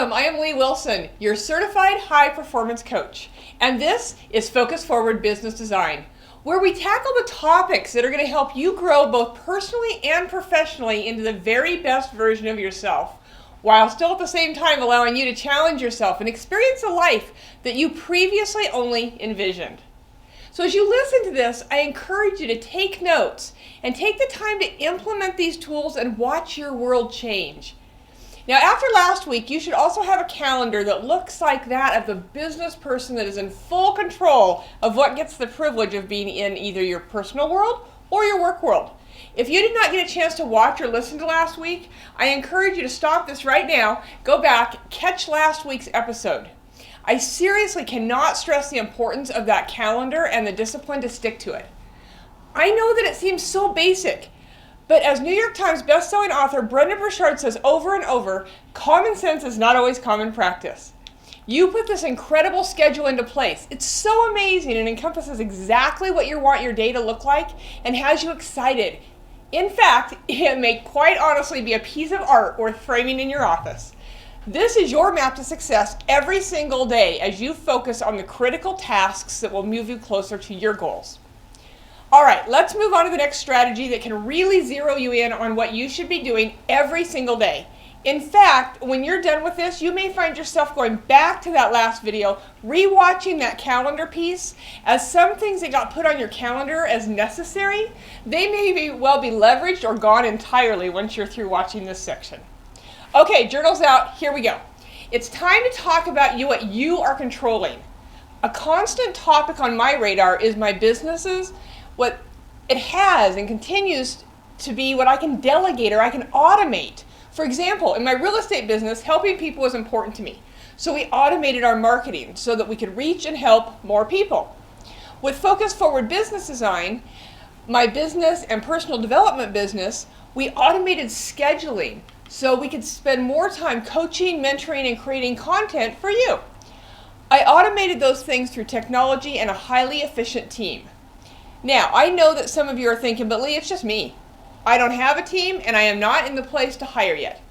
Welcome, I am Lee Wilson, your certified high performance coach, and this is Focus Forward Business Design, where we tackle the topics that are going to help you grow both personally and professionally into the very best version of yourself, while still at the same time allowing you to challenge yourself and experience a life that you previously only envisioned. So as you listen to this, I encourage you to take notes and take the time to implement these tools and watch your world change. Now, after last week, you should also have a calendar that looks like that of the business person that is in full control of what gets the privilege of being in either your personal world or your work world. If you did not get a chance to watch or listen to last week, I encourage you to stop this right now, go back, catch last week's episode. I seriously cannot stress the importance of that calendar and the discipline to stick to it. I know that it seems so basic, but as New York Times bestselling author Brendon Burchard says over and over, common sense is not always common practice. You put this incredible schedule into place. It's so amazing and encompasses exactly what you want your day to look like and has you excited. In fact, it may quite honestly be a piece of art worth framing in your office. This is your map to success every single day as you focus on the critical tasks that will move you closer to your goals. All right, let's move on to the next strategy that can really zero you in on what you should be doing every single day. In fact, when you're done with this, you may find yourself going back to that last video, rewatching that calendar piece, as some things that got put on your calendar as necessary, they may well be leveraged or gone entirely once you're through watching this section. Okay, journals out, here we go. It's time to talk about what you are controlling. A constant topic on my radar is my businesses, what it has and continues to be what I can delegate or I can automate. For example, in my real estate business, helping people is important to me. So we automated our marketing so that we could reach and help more people. With Focus Forward Business Design, my business and personal development business, we automated scheduling so we could spend more time coaching, mentoring, and creating content for you. I automated those things through technology and a highly efficient team. Now, I know that some of you are thinking, but Lee, it's just me. I don't have a team and I am not in the place to hire yet.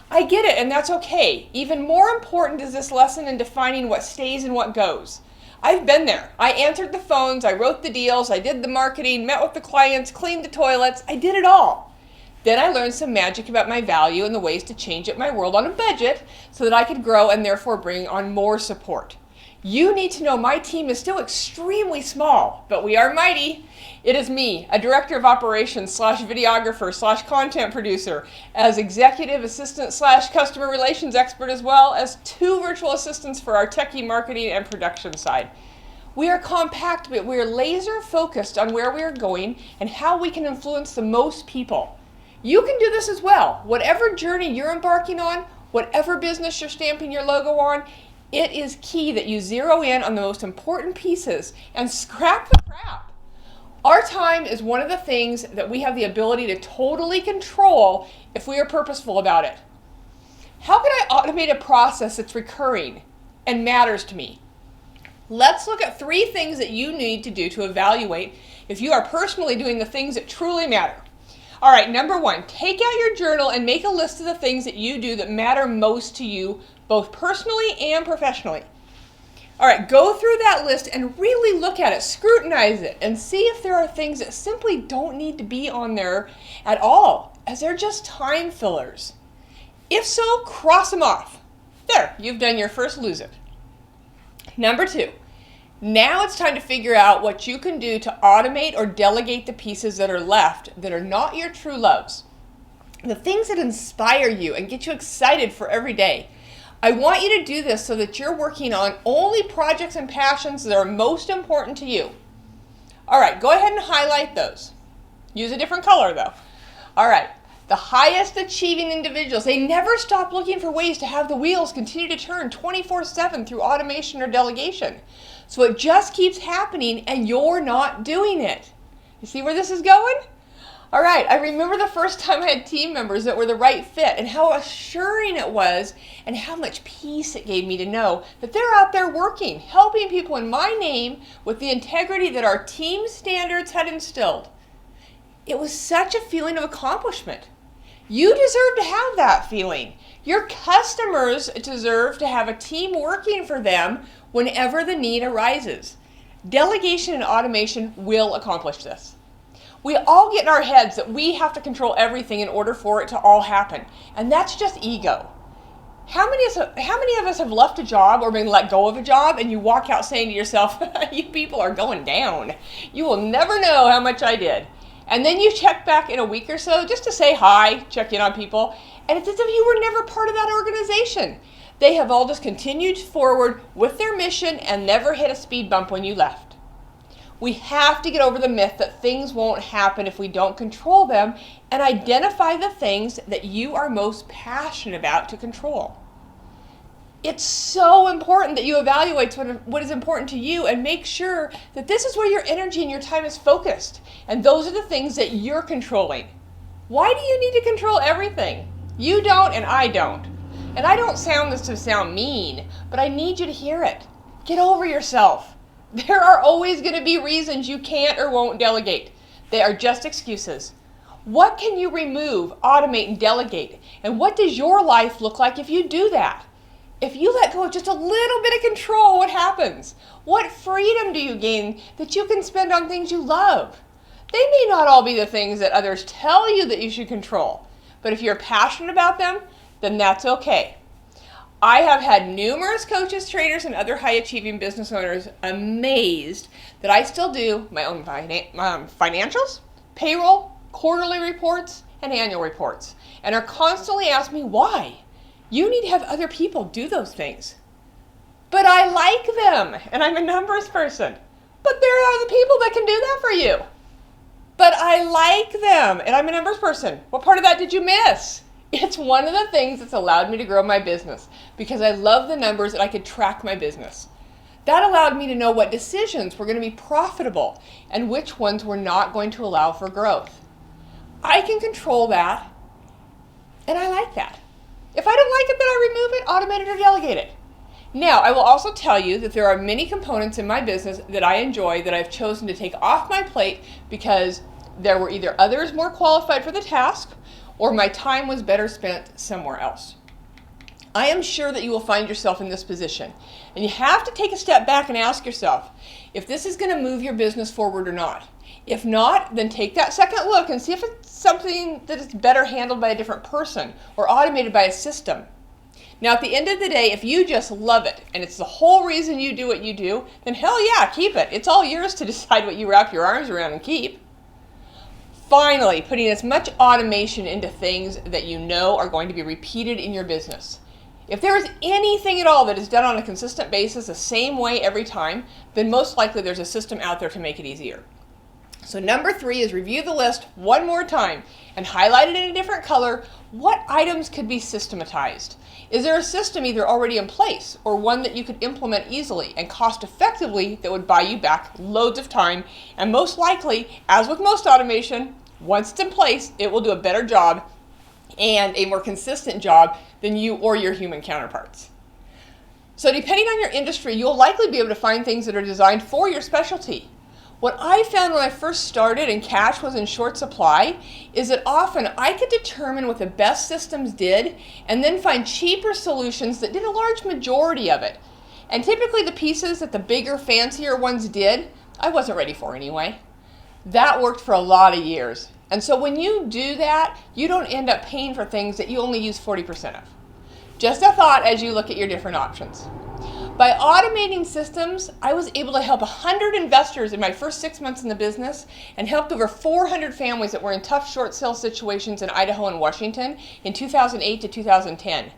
I get it, and that's okay. Even more important is this lesson in defining what stays and what goes. I've been there. I answered the phones, I wrote the deals, I did the marketing, met with the clients, cleaned the toilets, I did it all. Then I learned some magic about my value and the ways to change up my world on a budget so that I could grow and therefore bring on more support. You need to know my team is still extremely small, but we are mighty. It is me, a director of operations / videographer / content producer, as executive assistant / customer relations expert, as well as 2 virtual assistants for our techie marketing and production side. We are compact, but we are laser focused on where we are going and how we can influence the most people. You can do this as well. Whatever journey you're embarking on, whatever business you're stamping your logo on, it is key that you zero in on the most important pieces and scrap the crap. Our time is one of the things that we have the ability to totally control if we are purposeful about it. How can I automate a process that's recurring and matters to me? Let's look at 3 things that you need to do to evaluate if you are personally doing the things that truly matter. All right, number 1, take out your journal and make a list of the things that you do that matter most to you, both personally and professionally. All right, go through that list and really look at it, scrutinize it, and see if there are things that simply don't need to be on there at all, as they're just time fillers. If so, cross them off. There, you've done your first lose it. Number 2, now it's time to figure out what you can do to automate or delegate the pieces that are left that are not your true loves. The things that inspire you and get you excited for every day. I want you to do this so that you're working on only projects and passions that are most important to you. All right, go ahead and highlight those. Use a different color though. All right, the highest achieving individuals, they never stop looking for ways to have the wheels continue to turn 24/7 through automation or delegation. So it just keeps happening and you're not doing it. You see where this is going? All right, I remember the first time I had team members that were the right fit and how assuring it was and how much peace it gave me to know that they're out there working, helping people in my name with the integrity that our team standards had instilled. It was such a feeling of accomplishment. You deserve to have that feeling. Your customers deserve to have a team working for them whenever the need arises. Delegation and automation will accomplish this. We all get in our heads that we have to control everything in order for it to all happen, and that's just ego. How many of us have left a job or been let go of a job and you walk out saying to yourself, you people are going down. You will never know how much I did. And then you check back in a week or so just to say hi, check in on people, and it's as if you were never part of that organization. They have all just continued forward with their mission and never hit a speed bump when you left. We have to get over the myth that things won't happen if we don't control them and identify the things that you are most passionate about to control. It's so important that you evaluate what is important to you and make sure that this is where your energy and your time is focused. And those are the things that you're controlling. Why do you need to control everything? You don't and I don't. And I don't sound this to sound mean, but I need you to hear it. Get over yourself. There are always going to be reasons you can't or won't delegate. They are just excuses. What can you remove, automate, and delegate? And what does your life look like if you do that? If you let go of just a little bit of control, what happens? What freedom do you gain that you can spend on things you love? They may not all be the things that others tell you that you should control, but if you're passionate about them, then that's okay. I have had numerous coaches, trainers, and other high-achieving business owners amazed that I still do my own financials, payroll, quarterly reports, and annual reports, and are constantly asking me why. You need to have other people do those things. But I like them, and I'm a numbers person. But there are the people that can do that for you. But I like them, and I'm a numbers person. What part of that did you miss? It's one of the things that's allowed me to grow my business because I love the numbers and I could track my business. That allowed me to know what decisions were going to be profitable and which ones were not going to allow for growth. I can control that, and I like that. If I don't like it, then I remove it, automate it, or delegate it. Now, I will also tell you that there are many components in my business that I enjoy that I've chosen to take off my plate because there were either others more qualified for the task or my time was better spent somewhere else. I am sure that you will find yourself in this position, and you have to take a step back and ask yourself if this is going to move your business forward or not. If not, then take that second look and see if it's something that is better handled by a different person or automated by a system. Now, at the end of the day, if you just love it and it's the whole reason you do what you do, then hell yeah, keep it. It's all yours to decide what you wrap your arms around and keep. Finally, putting as much automation into things that you know are going to be repeated in your business. If there is anything at all that is done on a consistent basis the same way every time, then most likely there's a system out there to make it easier. So number 3 is review the list one more time and highlight it in a different color. What items could be systematized? Is there a system either already in place or one that you could implement easily and cost effectively that would buy you back loads of time? And most likely, as with most automation, once it's in place, it will do a better job and a more consistent job than you or your human counterparts. So depending on your industry, you'll likely be able to find things that are designed for your specialty. What I found when I first started and cash was in short supply is that often I could determine what the best systems did and then find cheaper solutions that did a large majority of it. And typically the pieces that the bigger, fancier ones did, I wasn't ready for anyway. That worked for a lot of years. And so when you do that, you don't end up paying for things that you only use 40% of. Just a thought as you look at your different options. By automating systems, I was able to help 100 investors in my first 6 months in the business and helped over 400 families that were in tough short sale situations in Idaho and Washington in 2008 to 2010.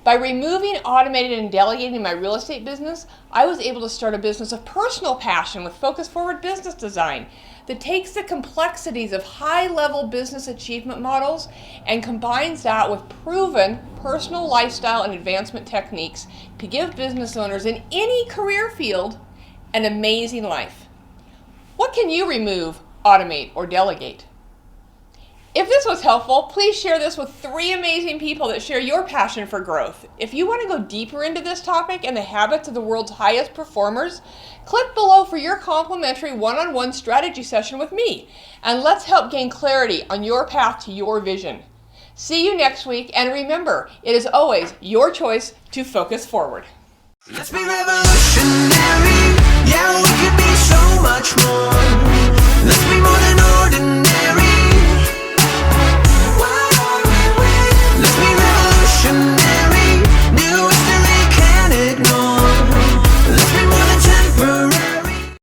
By removing, automating, and delegating my real estate business, I was able to start a business of personal passion with Focus Forward Business Design that takes the complexities of high-level business achievement models and combines that with proven personal lifestyle and advancement techniques to give business owners in any career field an amazing life. What can you remove, automate, or delegate? If this was helpful, please share this with 3 amazing people that share your passion for growth. If you want to go deeper into this topic and the habits of the world's highest performers, click below for your complimentary one-on-one strategy session with me, and let's help gain clarity on your path to your vision. See you next week, and remember, it is always your choice to focus forward. Let's be revolutionary. Yeah, we could be so much more.